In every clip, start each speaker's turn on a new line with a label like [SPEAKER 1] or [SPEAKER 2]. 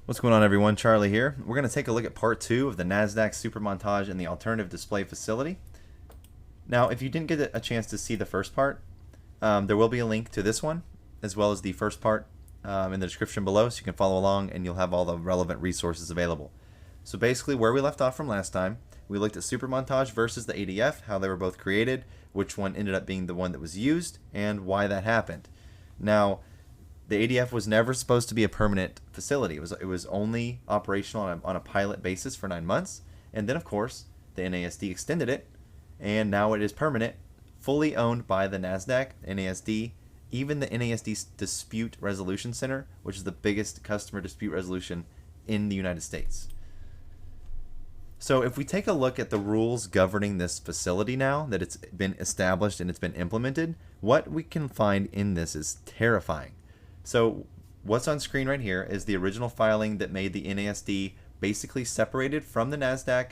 [SPEAKER 1] What's going on, everyone? Charlie here. We're going to take a look at part 2 of the NASDAQ Super Montage and the Alternative Display Facility. Now, if you didn't get a chance to see the first part, there will be a link to this one, as well as the first part in the description below, so you can follow along and you'll have all the relevant resources available. So basically, where we left off from last time, we looked at Super Montage versus the ADF, how they were both created, which one ended up being the one that was used, and why that happened. Now, the ADF was never supposed to be a permanent facility. It was only operational on a pilot basis for 9 months. And then, of course, the NASD extended it, and now it is permanent, fully owned by the NASDAQ, NASD, even the NASD Dispute Resolution Center, which is the biggest customer dispute resolution in the United States. So if we take a look at the rules governing this facility now that it's been established and it's been implemented, what we can find in this is terrifying. So what's on screen right here is the original filing that made the NASD basically separated from the NASDAQ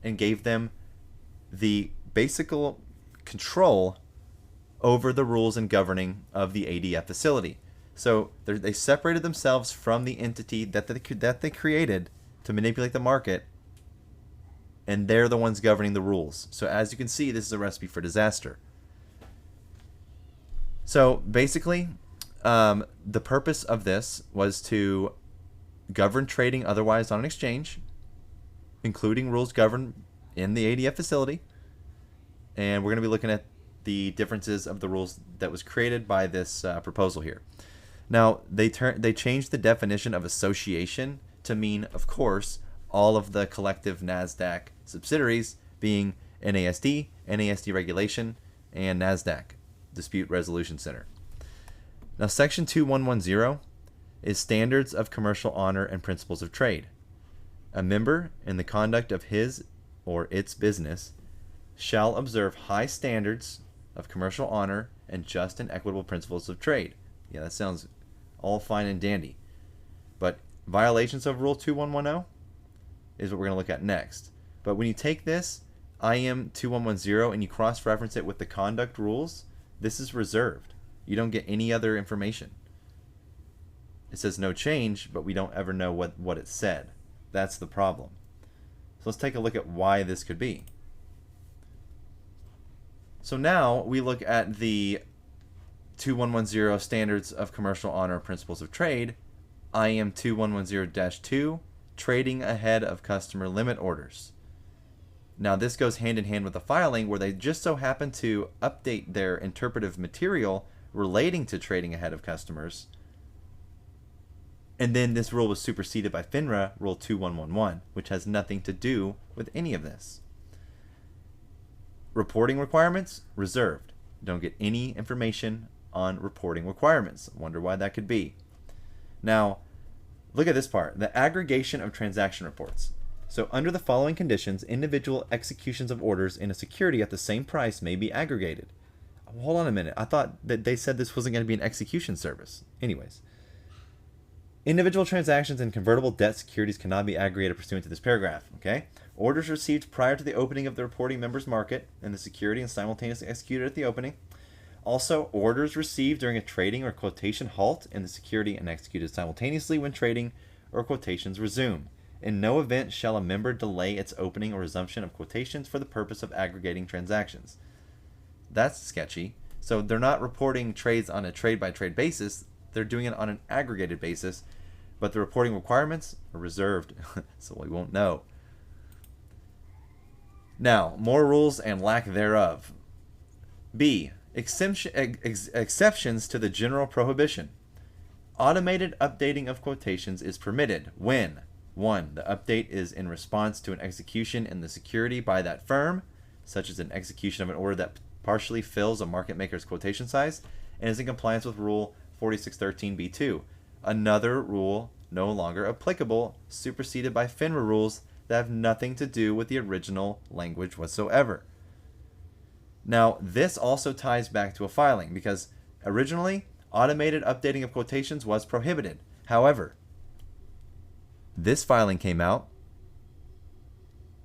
[SPEAKER 1] and gave them the basic control over the rules and governing of the ADF facility. So they separated themselves from the entity that they created to manipulate the market, and they're the ones governing the rules. So as you can see, this is a recipe for disaster. So basically, the purpose of this was to govern trading otherwise on an exchange, including rules governed in the ADF facility. And we're going to be looking at the differences of the rules that was created by this proposal here. Now, they changed the definition of association to mean, of course, all of the collective NASDAQ subsidiaries being NASD, NASD Regulation, and NASDAQ Dispute Resolution Center. Now, Section 2110 is Standards of Commercial Honor and Principles of Trade. A member, in the conduct of his or its business, shall observe high standards of commercial honor and just and equitable principles of trade. Yeah, that sounds all fine and dandy. But violations of Rule 2110 is what we're going to look at next. But when you take this IM 2110 and you cross-reference it with the conduct rules, this is reserved. You don't get any other information. It says no change, but we don't ever know what it said. That's the problem. So let's take a look at why this could be. So now we look at the 2110 Standards of Commercial Honor and Principles of Trade, IM 2110-2, Trading Ahead of Customer Limit Orders. Now this goes hand in hand with the filing where they just so happen to update their interpretive material relating to trading ahead of customers, and then this rule was superseded by FINRA Rule 2111, which has nothing to do with any of this. Reporting requirements, reserved. Don't get any information on reporting requirements. Wonder why that could be. Now, look at this part, the aggregation of transaction reports. So under the following conditions, individual executions of orders in a security at the same price may be aggregated. Hold on a minute. I thought that they said this wasn't going to be an execution service. Anyways. Individual transactions in convertible debt securities cannot be aggregated pursuant to this paragraph. Okay? Orders received prior to the opening of the reporting member's market in the security and simultaneously executed at the opening. Also, orders received during a trading or quotation halt in the security and executed simultaneously when trading or quotations resume. In no event shall a member delay its opening or resumption of quotations for the purpose of aggregating transactions. That's sketchy. So they're not reporting trades on a trade-by-trade basis. They're doing it on an aggregated basis. But the reporting requirements are reserved, so we won't know. Now, more rules and lack thereof. B. Exceptions to the general prohibition. Automated updating of quotations is permitted when 1. The update is in response to an execution in the security by that firm, such as an execution of an order that partially fills a market maker's quotation size and is in compliance with Rule 4613b2. Another rule no longer applicable, superseded by FINRA rules that have nothing to do with the original language whatsoever. Now, this also ties back to a filing because originally automated updating of quotations was prohibited. However, this filing came out,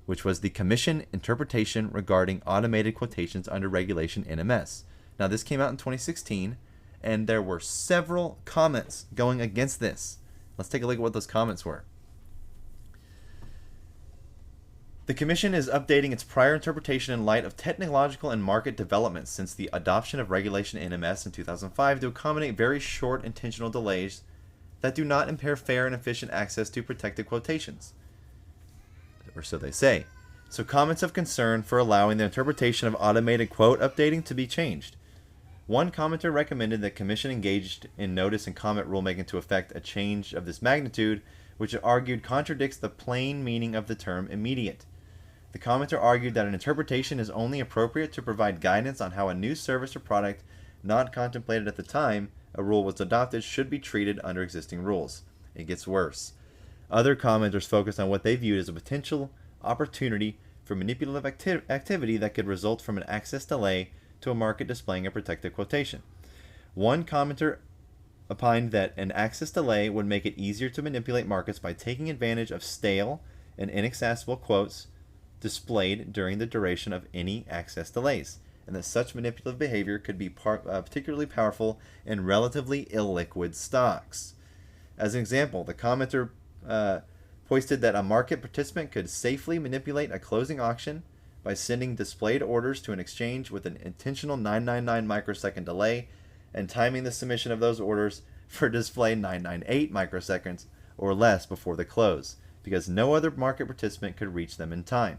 [SPEAKER 1] which was the Commission Interpretation Regarding Automated Quotations under Regulation NMS. Now, this came out in 2016, and there were several comments going against this. Let's take a look at what those comments were. The Commission is updating its prior interpretation in light of technological and market developments since the adoption of Regulation NMS in 2005 to accommodate very short intentional delays that do not impair fair and efficient access to protected quotations. Or so they say. So comments of concern for allowing the interpretation of automated quote updating to be changed. One commenter recommended that Commission engaged in notice and comment rulemaking to effect a change of this magnitude, which it argued contradicts the plain meaning of the term immediate. The commenter argued that an interpretation is only appropriate to provide guidance on how a new service or product not contemplated at the time a rule was adopted should be treated under existing rules. It gets worse. Other commenters focused on what they viewed as a potential opportunity for manipulative activity that could result from an access delay to a market displaying a protected quotation. One commenter opined that an access delay would make it easier to manipulate markets by taking advantage of stale and inaccessible quotes displayed during the duration of any access delays, and that such manipulative behavior could be particularly powerful in relatively illiquid stocks. As an example, the commenter posted that a market participant could safely manipulate a closing auction by sending displayed orders to an exchange with an intentional 999 microsecond delay and timing the submission of those orders for display 998 microseconds or less before the close, because no other market participant could reach them in time.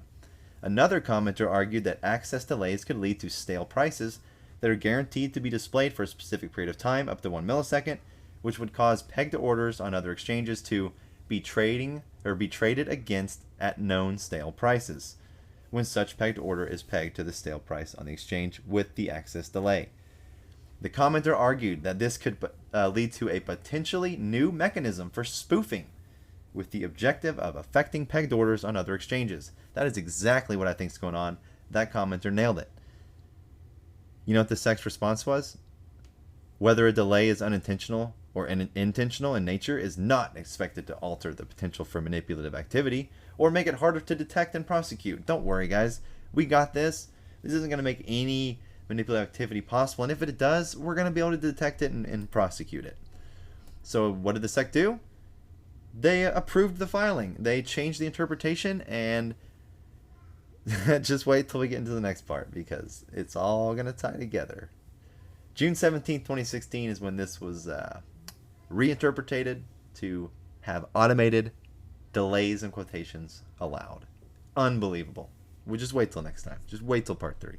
[SPEAKER 1] Another commenter argued that access delays could lead to stale prices that are guaranteed to be displayed for a specific period of time, up to 1 millisecond, which would cause pegged orders on other exchanges to be traded against at known stale prices, when such pegged order is pegged to the stale price on the exchange with the access delay. The commenter argued that this could lead to a potentially new mechanism for spoofing, with the objective of affecting pegged orders on other exchanges. That is exactly what I think is going on. That commenter nailed it. You know what the SEC's response was? Whether a delay is unintentional or intentional in nature is not expected to alter the potential for manipulative activity or make it harder to detect and prosecute. Don't worry, guys. We got this. This isn't going to make any manipulative activity possible, and if it does, we're going to be able to detect it and prosecute it. So what did the SEC do? They approved the filing. They changed the interpretation, and just wait till we get into the next part because it's all going to tie together. June 17th, 2016 is when this was reinterpreted to have automated delays and quotations allowed. Unbelievable. We'll just wait till next time. Just wait till part 3.